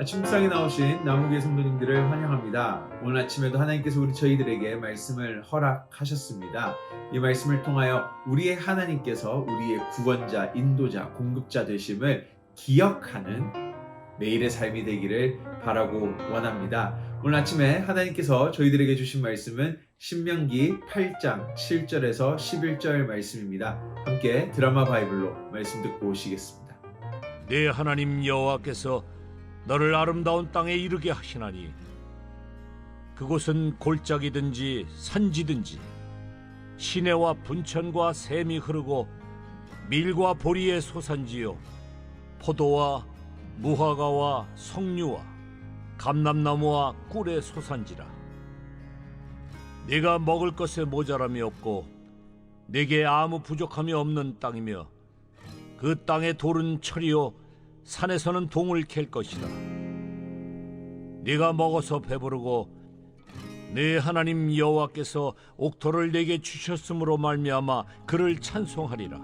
아침 묵상에 나오신 남우교회 성도님들을 환영합니다. 오늘 아침에도 하나님께서 저희들에게 말씀을 허락하셨습니다. 이 말씀을 통하여 우리의 하나님께서 우리의 구원자, 인도자, 공급자 되심을 기억하는 매일의 삶이 되기를 바라고 원합니다. 오늘 아침에 하나님께서 저희들에게 주신 말씀은 신명기 8장 7절에서 11절 말씀입니다. 함께 드라마 바이블로 말씀 듣고 오시겠습니다. 내 하나님 여호와께서 너를 아름다운 땅에 이르게 하시나니 그곳은 골짜기든지 산지든지 시내와 분천과 샘이 흐르고 밀과 보리의 소산지요 포도와 무화과와 석류와 감람나무와 꿀의 소산지라. 네가 먹을 것에 모자람이 없고 네게 아무 부족함이 없는 땅이며 그 땅의 돌은 철이요 산에서는 동을 캘 것이다. 네가 먹어서 배부르고 네 하나님 여호와께서 옥토를 네게 주셨으므로 말미암아 그를 찬송하리라.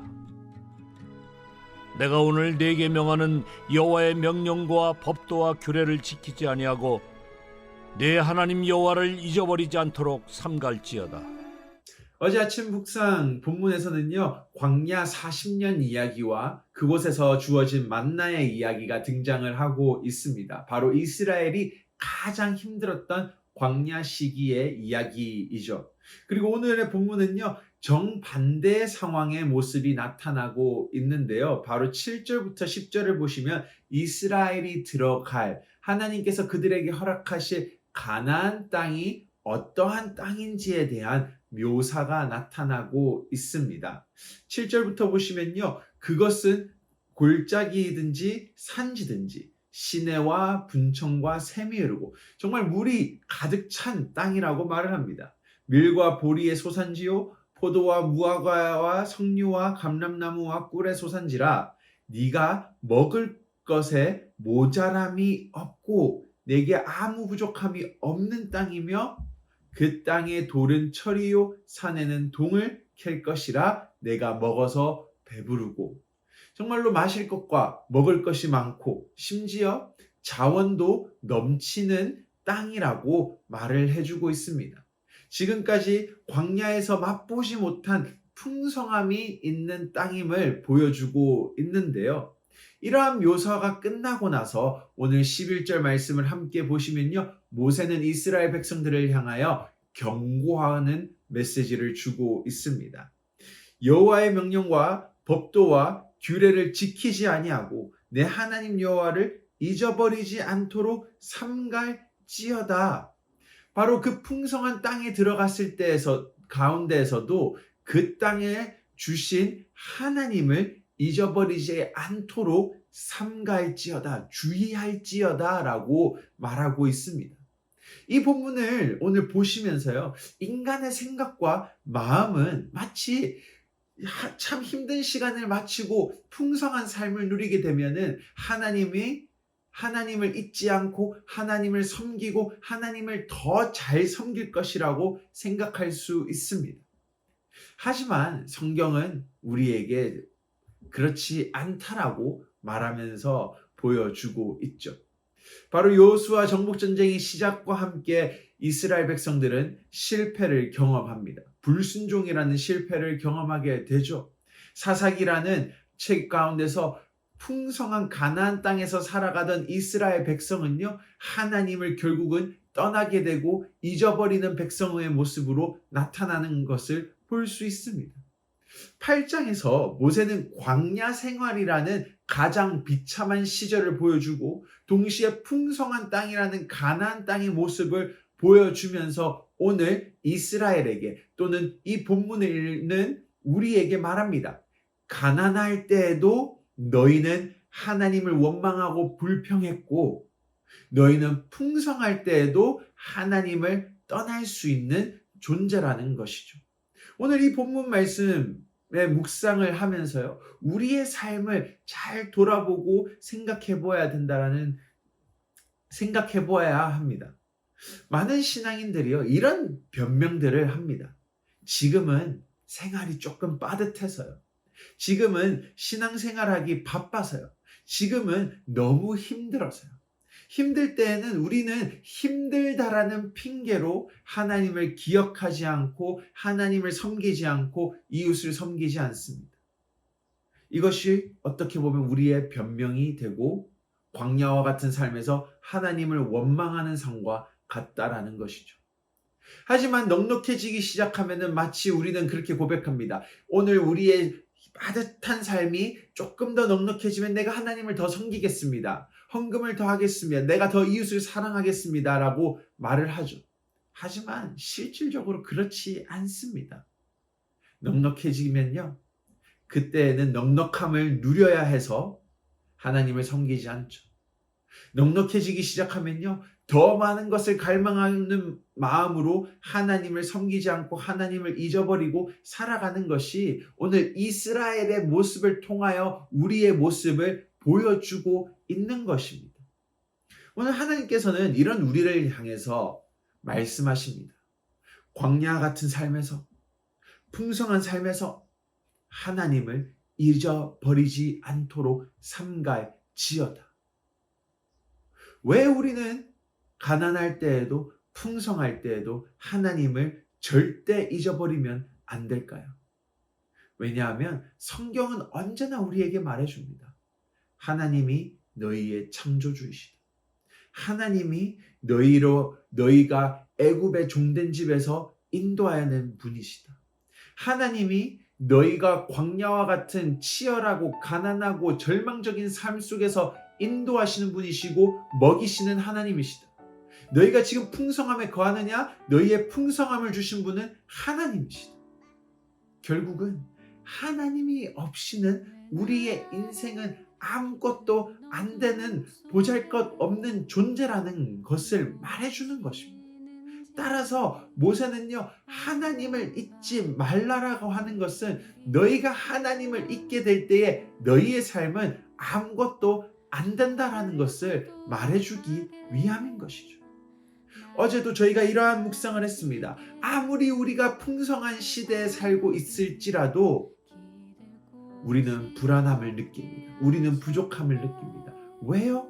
내가 오늘 네게 명하는 여호와의 명령과 법도와 규례를 지키지 아니하고 네 하나님 여호와를 잊어버리지 않도록 삼갈지어다. 어제 아침 묵상 본문에서는요, 광야 40년 이야기와 그곳에서 주어진 만나의 이야기가 등장을 하고 있습니다. 바로 이스라엘이 가장 힘들었던 광야 시기의 이야기이죠. 그리고 오늘의 본문은요, 정반대의 상황의 모습이 나타나고 있는데요. 바로 7절부터 10절을 보시면 이스라엘이 들어갈, 하나님께서 그들에게 허락하실 가나안 땅이 어떠한 땅인지에 대한 묘사가 나타나고 있습니다. 7절부터 보시면요, 그것은 골짜기든지 산지든지 시내와 분천과 샘이 흐르고 정말 물이 가득 찬 땅이라고 말을 합니다. 밀과 보리의 소산지요 포도와 무화과와 석류와 감람나무와 꿀의 소산지라. 네가 먹을 것에 모자람이 없고 내게 아무 부족함이 없는 땅이며 그 땅의 돌은 철이요 산에는 동을 캘 것이라. 내가 먹어서 배부르고 정말로 마실 것과 먹을 것이 많고 심지어 자원도 넘치는 땅이라고 말을 해주고 있습니다. 지금까지 광야에서 맛보지 못한 풍성함이 있는 땅임을 보여주고 있는데요. 이러한 묘사가 끝나고 나서 오늘 11절 말씀을 함께 보시면요, 모세는 이스라엘 백성들을 향하여 경고하는 메시지를 주고 있습니다. 여호와의 명령과 법도와 규례를 지키지 아니하고 내 하나님 여호와를 잊어버리지 않도록 삼갈지어다. 바로 그 풍성한 땅에 들어갔을 때에서 가운데에서도 그 땅에 주신 하나님을 잊어버리지 않도록 삼갈지어다, 주의할지어다 라고 말하고 있습니다. 이 본문을 오늘 보시면서요, 인간의 생각과 마음은 마치 참 힘든 시간을 마치고 풍성한 삶을 누리게 되면은 하나님을 잊지 않고 하나님을 섬기고 하나님을 더 잘 섬길 것이라고 생각할 수 있습니다. 하지만 성경은 우리에게 그렇지 않다라고 말하면서 보여주고 있죠. 바로 여호수아 정복전쟁의 시작과 함께 이스라엘 백성들은 실패를 경험합니다. 불순종이라는 실패를 경험하게 되죠. 사사기라는 책 가운데서 풍성한 가나안 땅에서 살아가던 이스라엘 백성은요, 하나님을 결국은 떠나게 되고 잊어버리는 백성의 모습으로 나타나는 것을 볼 수 있습니다. 8장에서 모세는 광야 생활이라는 가장 비참한 시절을 보여주고 동시에 풍성한 땅이라는 가나안 땅의 모습을 보여주면서 오늘 이스라엘에게 또는 이 본문을 읽는 우리에게 말합니다. 가난할 때에도 너희는 하나님을 원망하고 불평했고 너희는 풍성할 때에도 하나님을 떠날 수 있는 존재라는 것이죠. 오늘 이 본문 말씀의 묵상을 하면서요, 우리의 삶을 잘 돌아보고 생각해 보아야 합니다. 많은 신앙인들이요, 이런 변명들을 합니다. 지금은 생활이 조금 빠듯해서요. 지금은 신앙생활하기 바빠서요. 지금은 너무 힘들어서요. 힘들 때에는 우리는 힘들다라는 핑계로 하나님을 기억하지 않고 하나님을 섬기지 않고 이웃을 섬기지 않습니다. 이것이 어떻게 보면 우리의 변명이 되고 광야와 같은 삶에서 하나님을 원망하는 삶과 같다라는 것이죠. 하지만 넉넉해지기 시작하면은 마치 우리는 그렇게 고백합니다. 오늘 우리의 빠듯한 삶이 조금 더 넉넉해지면 내가 하나님을 더 섬기겠습니다. 헌금을 더 하겠습니다. 내가 더 이웃을 사랑하겠습니다. 라고 말을 하죠. 하지만 실질적으로 그렇지 않습니다. 넉넉해지면요, 그때에는 넉넉함을 누려야 해서 하나님을 섬기지 않죠. 넉넉해지기 시작하면요, 더 많은 것을 갈망하는 마음으로 하나님을 섬기지 않고 하나님을 잊어버리고 살아가는 것이 오늘 이스라엘의 모습을 통하여 우리의 모습을 보여주고 있는 것입니다. 오늘 하나님께서는 이런 우리를 향해서 말씀하십니다. 광야 같은 삶에서, 풍성한 삶에서 하나님을 잊어버리지 않도록 삼갈지어다. 왜 우리는 가난할 때에도 풍성할 때에도 하나님을 절대 잊어버리면 안 될까요? 왜냐하면 성경은 언제나 우리에게 말해줍니다. 하나님이 너희의 창조주이시다. 하나님이 너희가 애굽의 종된 집에서 인도하여낸 분이시다. 하나님이 너희가 광야와 같은 치열하고 가난하고 절망적인 삶 속에서 인도하시는 분이시고 먹이시는 하나님이시다. 너희가 지금 풍성함에 거하느냐? 너희의 풍성함을 주신 분은 하나님이시다. 결국은 하나님이 없이는 우리의 인생은 아무것도 안 되는 보잘것없는 존재라는 것을 말해주는 것입니다. 따라서 모세는요, 하나님을 잊지 말라라고 하는 것은 너희가 하나님을 잊게 될 때에 너희의 삶은 아무것도 안 된다라는 것을 말해주기 위함인 것이죠. 어제도 저희가 이러한 묵상을 했습니다. 아무리 우리가 풍성한 시대에 살고 있을지라도 우리는 불안함을 느낍니다. 우리는 부족함을 느낍니다. 왜요?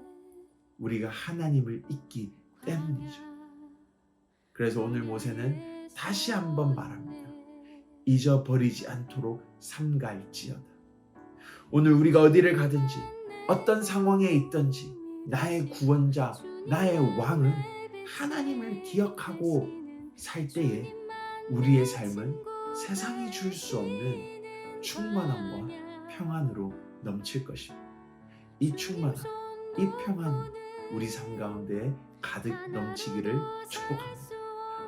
우리가 하나님을 잊기 때문이죠. 그래서 오늘 모세는 다시 한번 말합니다. 잊어버리지 않도록 삼갈지어다. 오늘 우리가 어디를 가든지 어떤 상황에 있든지 나의 구원자, 나의 왕은 하나님을 기억하고 살 때에 우리의 삶은 세상이 줄 수 없는 충만함과 평안으로 넘칠 것입니다. 이 충만함, 이 평안 우리 삶 가운데 가득 넘치기를 축복합니다.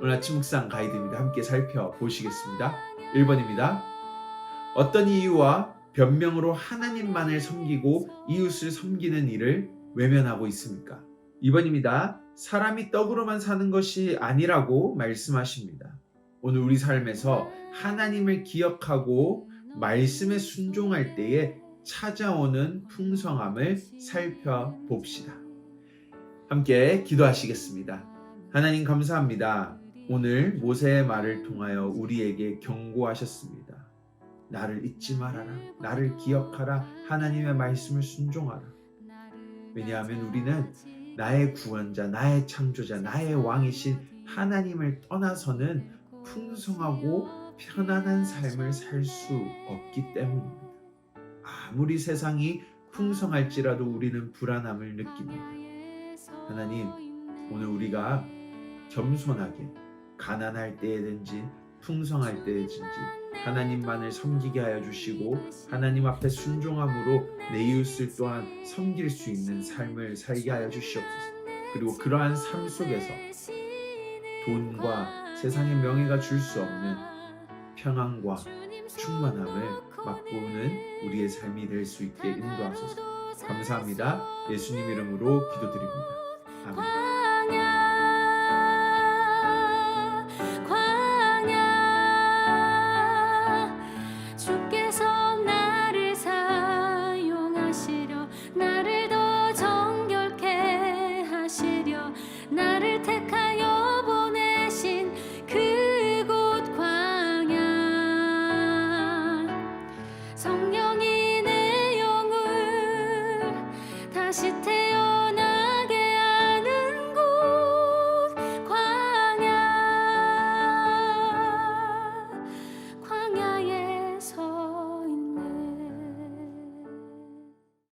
오늘 아침 묵상 가이드입니다. 함께 살펴보시겠습니다. 1번입니다. 어떤 이유와 변명으로 하나님만을 섬기고 이웃을 섬기는 일을 외면하고 있습니까? 2번입니다. 사람이 떡으로만 사는 것이 아니라고 말씀하십니다. 오늘 우리 삶에서 하나님을 기억하고 말씀에 순종할 때에 찾아오는 풍성함을 살펴봅시다. 함께 기도하시겠습니다. 하나님 감사합니다. 오늘 모세의 말을 통하여 우리에게 경고하셨습니다. 나를 잊지 말아라. 나를 기억하라. 하나님의 말씀을 순종하라. 왜냐하면 우리는 나의 구원자, 나의 창조자, 나의 왕이신 하나님을 떠나서는 풍성하고 편안한 삶을 살 수 없기 때문입니다. 아무리 세상이 풍성할지라도 우리는 불안함을 느낍니다. 하나님, 오늘 우리가 겸손하게 가난할 때든지 풍성할 때든지 하나님만을 섬기게 하여 주시고 하나님 앞에 순종함으로 내 이웃을 또한 섬길 수 있는 삶을 살게 하여 주시옵소서. 그리고 그러한 삶 속에서 돈과 세상의 명예가 줄 수 없는 평안과 충만함을 맛보는 우리의 삶이 될 수 있게 인도하소서. 감사합니다. 예수님 이름으로 기도드립니다. 아멘. 나를 택하여 보내신 그곳 광야 성령이 내 영을 다시